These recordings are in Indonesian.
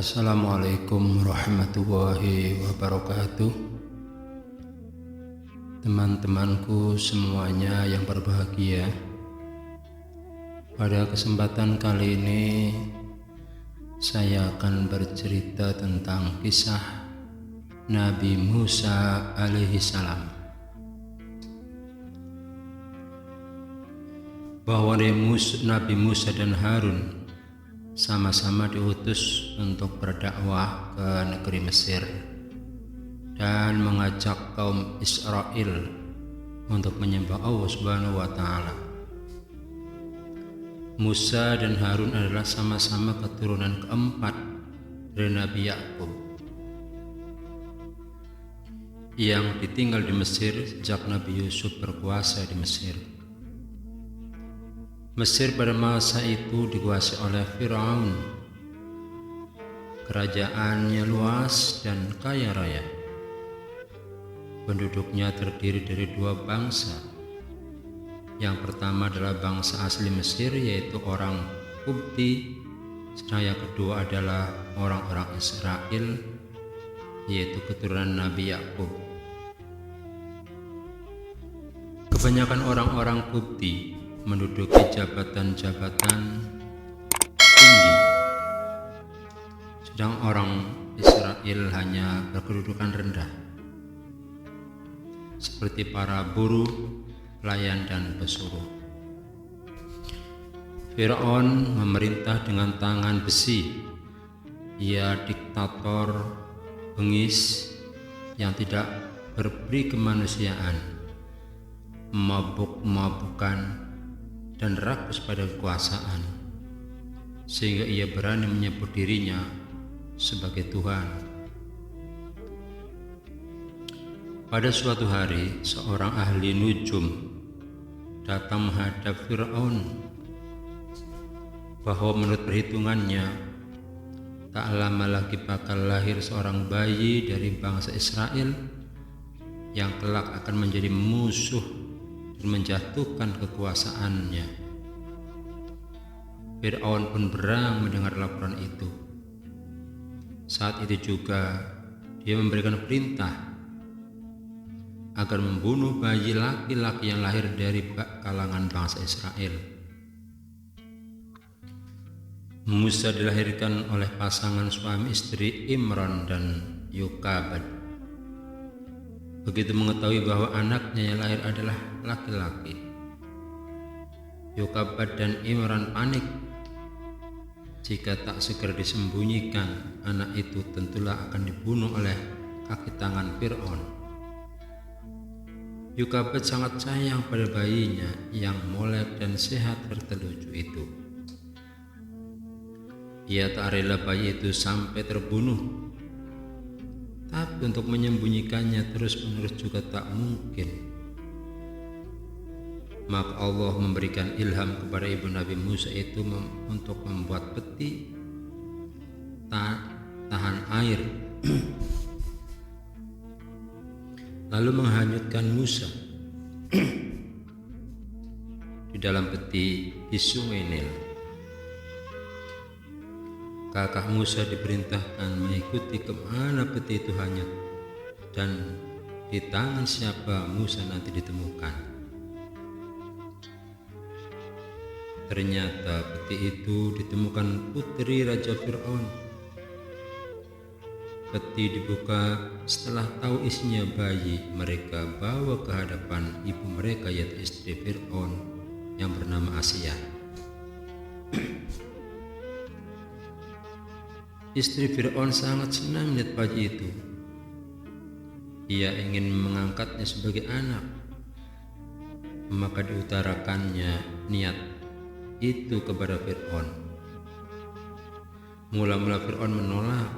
Assalamualaikum warahmatullahi wabarakatuh. Teman-temanku semuanya yang berbahagia, pada kesempatan kali ini saya akan bercerita tentang kisah Nabi Musa alaihi salam. Bahwa Nabi Musa dan Harun sama-sama diutus untuk berdakwah ke negeri Mesir dan mengajak kaum Israel untuk menyembah Allah Subhanahu wa taala. Musa dan Harun adalah sama-sama keturunan keempat dari Nabi Yakub yang ditinggal di Mesir sejak Nabi Yusuf berkuasa di Mesir. Mesir pada masa itu dikuasai oleh Firaun. Kerajaannya luas dan kaya raya. Penduduknya terdiri dari dua bangsa. Yang pertama adalah bangsa asli Mesir, yaitu orang Qibti, sedang yang kedua adalah orang-orang Israel, yaitu keturunan Nabi Yakub. Kebanyakan orang-orang Qibti menduduki jabatan-jabatan tinggi, sedang orang Israel hanya berkedudukan rendah, seperti para buruh, pelayan, dan pesuruh. Firaun memerintah dengan tangan besi. Ia diktator bengis yang tidak berberi kemanusiaan, mabuk-mabukan, dan rakus pada kekuasaan, sehingga ia berani menyebut dirinya sebagai Tuhan. Pada suatu hari, seorang ahli nujum datang menghadap Firaun bahwa menurut perhitungannya tak lama lagi bakal lahir seorang bayi dari bangsa Israel yang kelak akan menjadi musuh dan menjatuhkan kekuasaannya. Firaun pun berang mendengar laporan itu. Saat itu juga dia memberikan perintah agar membunuh bayi laki-laki yang lahir dari kalangan bangsa Israel. Musa dilahirkan oleh pasangan suami istri Imran dan Yokabad. Begitu mengetahui bahwa anaknya yang lahir adalah laki-laki, Yokabad dan Imran panik. Jika tak segera disembunyikan, anak itu tentulah akan dibunuh oleh kaki tangan Firaun. Yokabad sangat sayang pada bayinya yang molek dan sehat bertelucu itu. Ia tak rela bayi itu sampai terbunuh. Tapi untuk menyembunyikannya terus-menerus juga tak mungkin. Maka Allah memberikan ilham kepada ibu Nabi Musa itu untuk membuat peti tahan air lalu menghanyutkan Musa di dalam peti di Sungai Nil. Kakak Musa diperintahkan mengikuti kemana peti itu hanyut dan di tangan siapa Musa nanti ditemukan. Ternyata peti itu ditemukan putri Raja Firaun. Peti dibuka setelah tahu isinya bayi. Mereka bawa ke hadapan ibu mereka, yaitu istri Firaun yang bernama Asia. Istri Firaun sangat senang melihat bayi itu. Ia ingin mengangkatnya sebagai anak. Maka diutarakannya niat itu kepada Firaun. Mula-mula Firaun menolak,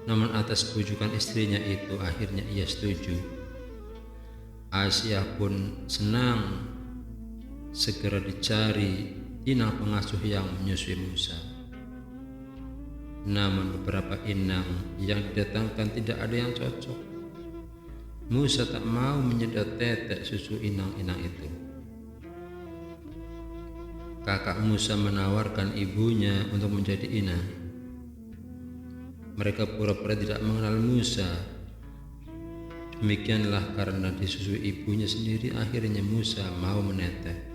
namun atas bujukan istrinya itu akhirnya ia setuju. Asia pun senang. Segera dicari inang pengasuh yang menyusui Musa. Namun beberapa inang yang didatangkan tidak ada yang cocok. Musa tak mau menyedot tetek susu inang-inang itu. Kakak Musa menawarkan ibunya untuk menjadi inang. mereka pura-pura tidak mengenal Musa. Demikianlah karena disusui ibunya sendiri, akhirnya Musa mau menetes.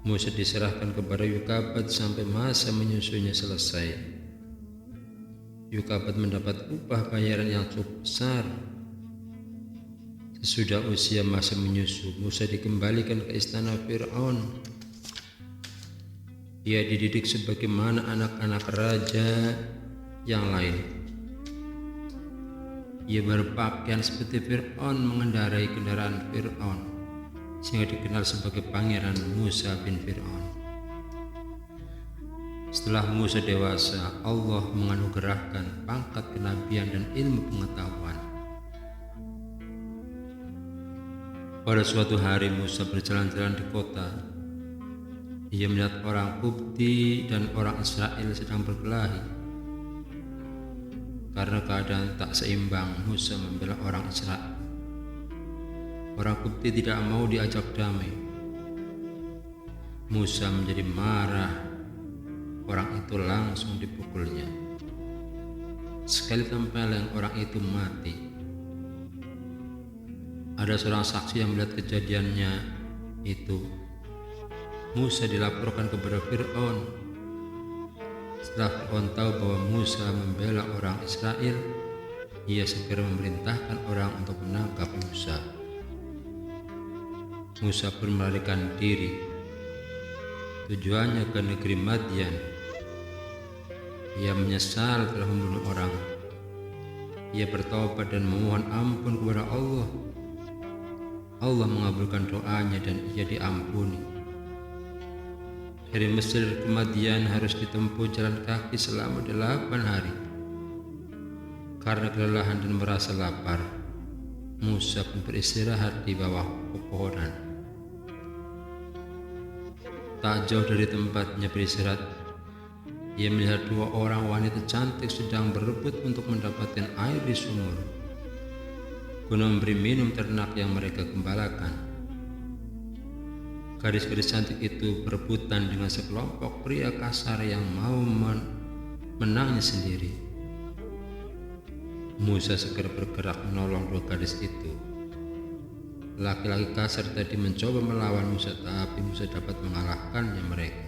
Musa diserahkan kepada Yokabad sampai masa menyusuinya selesai. Yokabad mendapat upah bayaran yang cukup besar. Sesudah usia masa menyusu, Musa dikembalikan ke istana Fir'aun. Ia dididik sebagaimana anak-anak raja yang lain. Ia berpakaian seperti Fir'aun, mengendarai kendaraan Fir'aun, sehingga dikenal sebagai Pangeran Musa bin Fir'aun. Setelah Musa dewasa, Allah menganugerahkan pangkat kenabian dan ilmu pengetahuan. Pada suatu hari Musa berjalan-jalan di kota. Ia melihat orang Qibti dan orang Israel sedang berkelahi. Karena keadaan tak seimbang, Musa membela orang Israel. Orang Qibti tidak mau diajak damai. Musa menjadi marah. Orang itu langsung dipukulnya. Sekali tempeleng, orang itu mati. Ada seorang saksi yang melihat kejadiannya itu. Musa dilaporkan kepada Fir'aun. Setelah Fir'aun tahu bahwa Musa membela orang Israel, ia segera memerintahkan orang untuk menangkap Musa. Musa pun melarikan diri. Tujuannya ke negeri Madian. Ia menyesal telah membunuh orang. Ia bertobat dan memohon ampun kepada Allah. Allah mengabulkan doanya dan ia diampuni. Dari Mesir ke Madian harus ditempuh jalan kaki selama 8 hari. Karena kelelahan dan merasa lapar, Musa pun beristirahat di bawah pepohonan. Tak jauh dari tempatnya beristirahat, ia melihat 2 orang wanita cantik sedang berebut untuk mendapatkan air di sumur, guna memberi minum ternak yang mereka gembalakan. Gadis-gadis cantik itu berebutan dengan sekelompok pria kasar yang mau menangnya sendiri. Musa segera bergerak menolong 2 gadis itu. Laki-laki kasar tadi mencoba melawan Musa, tapi Musa dapat mengalahkannya mereka.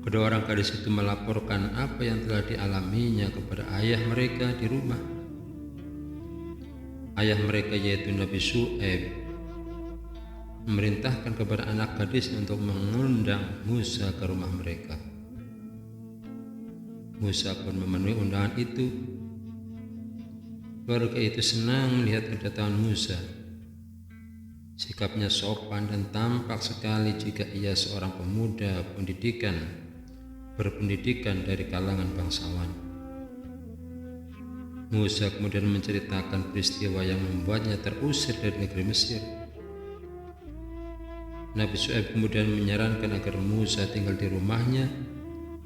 Kedua orang gadis itu melaporkan apa yang telah dialaminya kepada ayah mereka di rumah. Ayah mereka yaitu Nabi Syu'aib memerintahkan kepada anak gadis untuk mengundang Musa ke rumah mereka. Musa pun memenuhi undangan itu. Keluarga itu senang melihat kedatangan Musa. Sikapnya sopan dan tampak sekali jika ia seorang pemuda berpendidikan dari kalangan bangsawan. Musa kemudian menceritakan peristiwa yang membuatnya terusir dari negeri Mesir. Nabi Syu'aib kemudian menyarankan agar Musa tinggal di rumahnya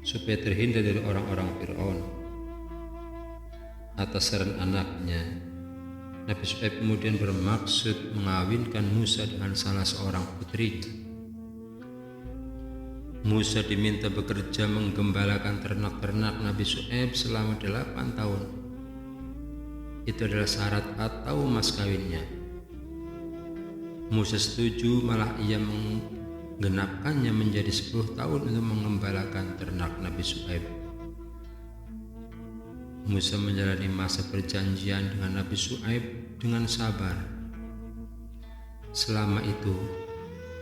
supaya terhindar dari orang-orang Fir'aun. Atas saran anaknya, Nabi Syu'aib kemudian bermaksud mengawinkan Musa dengan salah seorang putrinya. Musa diminta bekerja menggembalakan ternak-ternak Nabi Syu'aib selama 8 tahun. Itu adalah syarat atau mas kawinnya. Musa setuju, malah ia menggenapkannya menjadi 10 tahun untuk mengembalakan ternak Nabi Syu'aib. Musa menjalani masa perjanjian dengan Nabi Syu'aib dengan sabar. Selama itu,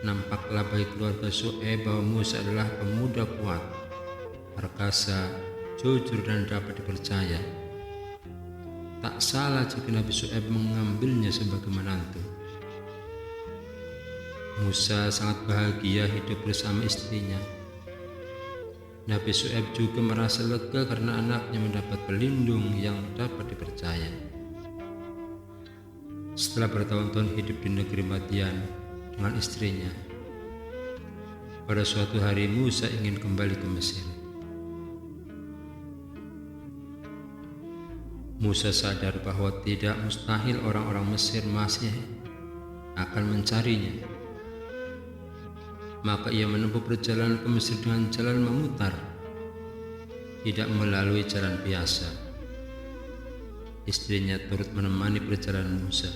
nampaklah bagi keluarga Syu'aib bahwa Musa adalah pemuda kuat, perkasa, jujur dan dapat dipercaya. Tak salah jika Nabi Syu'aib mengambilnya sebagai menantu. Musa sangat bahagia hidup bersama istrinya. Nabi Syu'aib juga merasa lega karena anaknya mendapat pelindung yang dapat dipercaya. Setelah bertahun-tahun hidup di negeri Madian dengan istrinya, pada suatu hari Musa ingin kembali ke Mesir. Musa sadar bahwa tidak mustahil orang-orang Mesir masih akan mencarinya. Maka ia menempuh perjalanan ke Mesir dengan jalan memutar. tidak melalui jalan biasa. Istrinya turut menemani perjalanan Musa.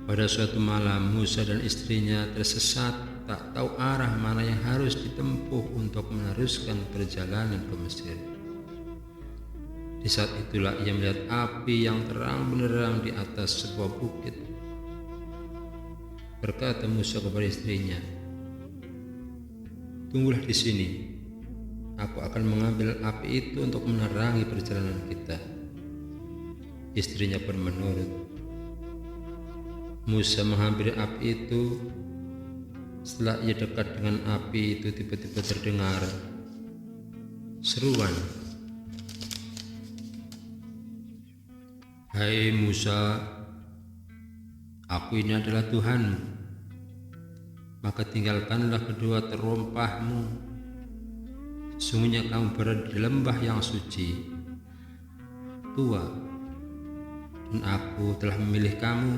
Pada suatu malam, Musa dan istrinya tersesat, tak tahu arah mana yang harus ditempuh untuk meneruskan perjalanan ke Mesir. Di saat itulah ia melihat api yang terang benderang di atas sebuah bukit. Berkata Musa kepada istrinya, "Tunggulah di sini. Aku akan mengambil api itu untuk menerangi perjalanan kita." Istrinya pun menurut. Musa menghampiri api itu. Setelah ia dekat dengan api itu, tiba-tiba terdengar seruan, "Hai Musa, aku ini adalah Tuhanmu, maka tinggalkanlah kedua terompahmu. Sesungguhnya kamu berada di lembah yang suci, tua, dan aku telah memilih kamu.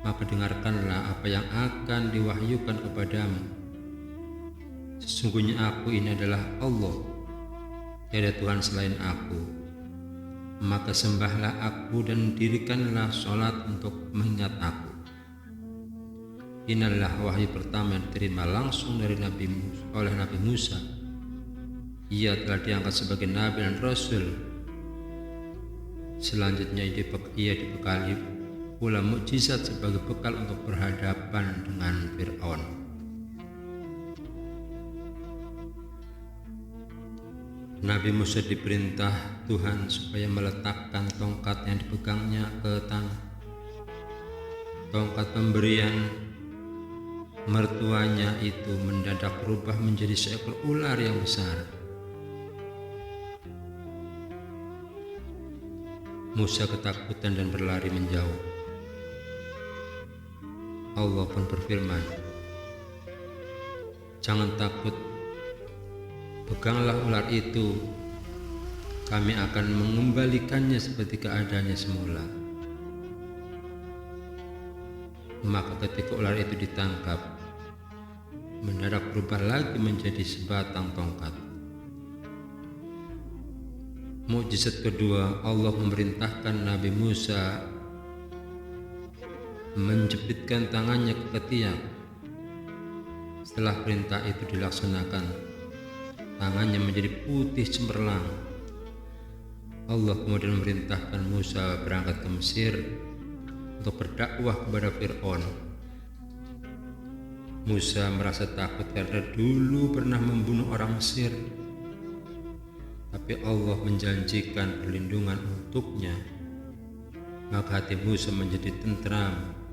Maka dengarkanlah apa yang akan diwahyukan kepadamu. Sesungguhnya aku ini adalah Allah, tiada Tuhan selain aku. Maka sembahlah aku dan dirikanlah sholat untuk mengingat aku." Inilah wahyu pertama yang diterima langsung dari oleh Nabi Musa. Ia telah diangkat sebagai Nabi dan Rasul. Selanjutnya ia dibekali pula mukjizat sebagai bekal untuk berhadapan dengan Fir'aun. Nabi Musa diperintah Tuhan supaya meletakkan tongkat yang dipegangnya ke tanah. Tongkat pemberian mertuanya itu mendadak berubah menjadi seekor ular yang besar. Musa ketakutan dan berlari menjauh. Allah pun berfirman, "Jangan takut, peganglah ular itu, kami akan mengembalikannya seperti keadaannya semula." Maka ketika ular itu ditangkap, mendadak berubah lagi menjadi sebatang tongkat. Mukjizat kedua, Allah memerintahkan Nabi Musa menjepitkan tangannya ke ketiak. Setelah perintah itu dilaksanakan, tangannya menjadi putih cemerlang. Allah kemudian memerintahkan Musa berangkat ke Mesir untuk berdakwah kepada Fir'aun. Musa merasa takut karena dulu pernah membunuh orang Mesir, tapi Allah menjanjikan perlindungan untuknya. Maka hati Musa menjadi tentram.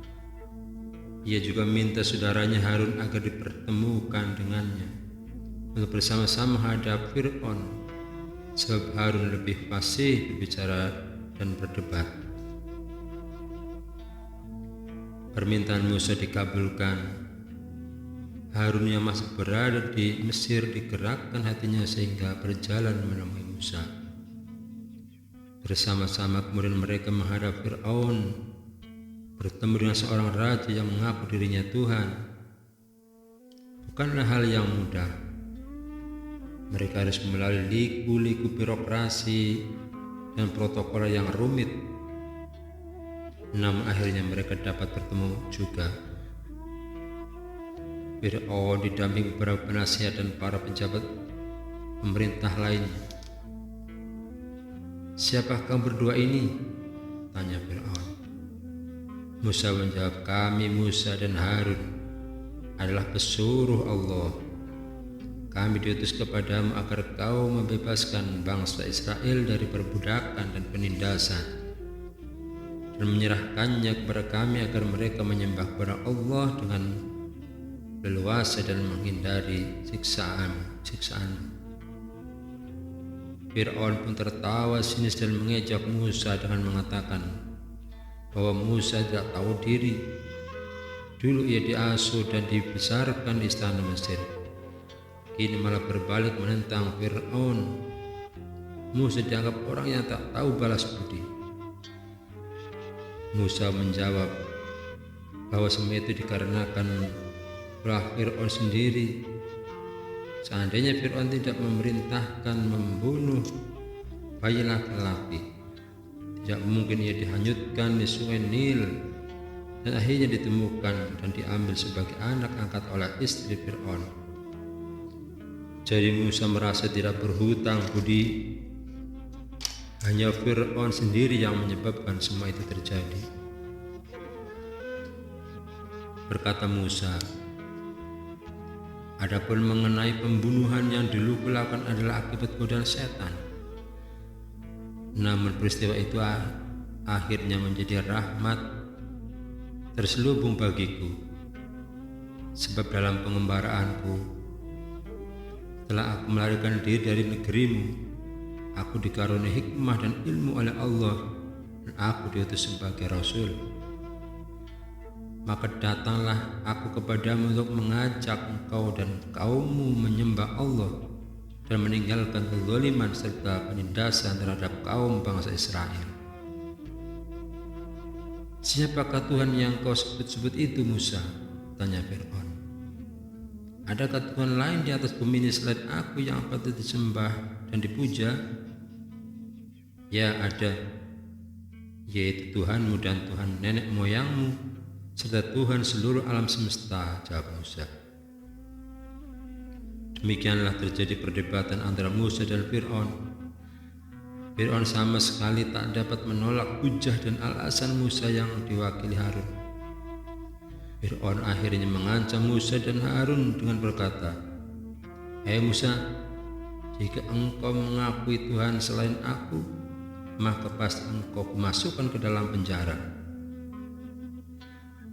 Ia juga minta saudaranya Harun agar dipertemukan dengannya untuk bersama-sama menghadap Fir'aun, sebab Harun lebih fasih berbicara dan berdebat. Permintaan Musa dikabulkan. Harun yang masih berada di Mesir digerakkan hatinya sehingga berjalan menemui Musa. Bersama-sama kemudian mereka menghadap Fir'aun, bertemu dengan seorang raja yang mengaku dirinya Tuhan. Bukanlah hal yang mudah. Mereka harus melalui liku-liku birokrasi dan protokol yang rumit. Namun akhirnya mereka dapat bertemu juga. Fir'aun didampingi beberapa penasihat dan para pejabat pemerintah lainnya. "Siapakah kamu berdua ini?" tanya Fir'aun. Musa menjawab, "Kami Musa dan Harun adalah pesuruh Allah. Kami diutus kepadamu agar kau membebaskan bangsa Israel dari perbudakan dan penindasan, dan menyerahkannya kepada kami agar mereka menyembah kepada Allah dengan leluasa dan menghindari siksaan. Fir'aun pun tertawa sinis dan mengejek Musa dengan mengatakan bahwa Musa tidak tahu diri. Dulu ia diasuh dan dibesarkan di istana Mesir, kini malah berbalik menentang Fir'aun. Musa dianggap orang yang tak tahu balas budi. Musa menjawab bahwa semua itu dikarenakan ulah Fir'aun sendiri. Seandainya Fir'aun tidak memerintahkan membunuh bayi laki-laki, tidak mungkin ia dihanyutkan di sungai Nil dan akhirnya ditemukan dan diambil sebagai anak angkat oleh istri Fir'aun. Jadi Musa merasa tidak berhutang budi. Hanya Fir'aun sendiri yang menyebabkan semua itu terjadi. Berkata Musa, adapun mengenai pembunuhan yang dulu kulakukan adalah akibat godaan setan. Namun peristiwa itu akhirnya menjadi rahmat terselubung bagiku, sebab dalam pengembaraanku setelah aku melarikan diri dari negerimu, aku dikaruniai hikmah dan ilmu oleh Allah, dan aku diutus sebagai Rasul. Maka datanglah aku kepadamu untuk mengajak engkau dan kaummu menyembah Allah dan meninggalkan kezaliman serta penindasan terhadap kaum bangsa Israel. Siapakah Tuhan yang kau sebut-sebut itu, Musa? Tanya Fir'aun. Adakah Tuhan lain di atas bumi ini selain aku yang patut disembah dan dipuja? Ya, ada, yaitu Tuhanmu dan Tuhan nenek moyangmu serta Tuhan seluruh alam semesta, jawab Musa. Demikianlah terjadi perdebatan antara Musa dan Fir'aun. Fir'aun sama sekali tak dapat menolak hujah dan alasan Musa yang diwakili Harun. Fir'aun akhirnya mengancam Musa dan Harun dengan berkata, "Hei Musa, jika engkau mengakui Tuhan selain aku, maka pasti engkau kumasukkan ke dalam penjara."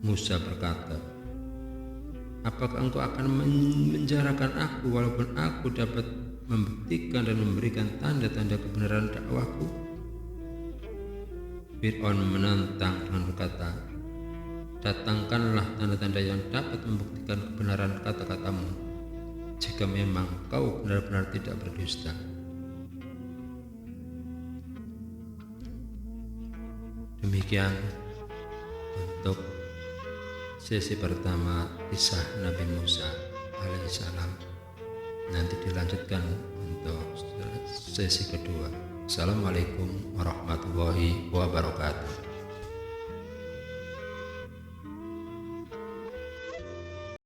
Musa berkata, "Apakah engkau akan menjarakan aku walaupun aku dapat membuktikan dan memberikan tanda-tanda kebenaran dakwahku?" Fir'aun menantang dengan berkata, "Datangkanlah tanda-tanda yang dapat membuktikan kebenaran kata-katamu, jika memang kau benar-benar tidak berdusta." Demikian untuk sesi pertama kisah Nabi Musa alaihissalam. Nanti dilanjutkan untuk sesi kedua. Assalamualaikum warahmatullahi wabarakatuh.